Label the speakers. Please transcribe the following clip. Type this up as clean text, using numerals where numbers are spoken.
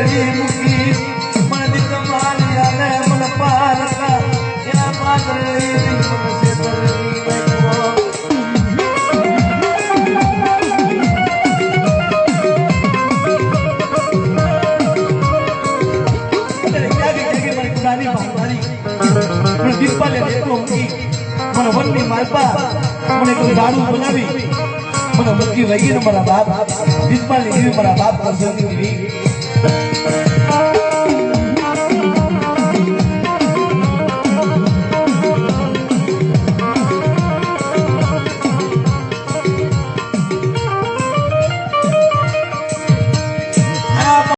Speaker 1: પાઘડી મૂકી મને કમાલિયા ને મને પારકા એના પાઘડી મને સેતરવી નાખ્યો મને દીપાલે દેતો મૂકી મને વનની માલપા મને કોઈ દારૂ બનાવી મને મૂકી વહી ને મારા બાપ દીપાલે એવી મારા બાપ કરશો દીવી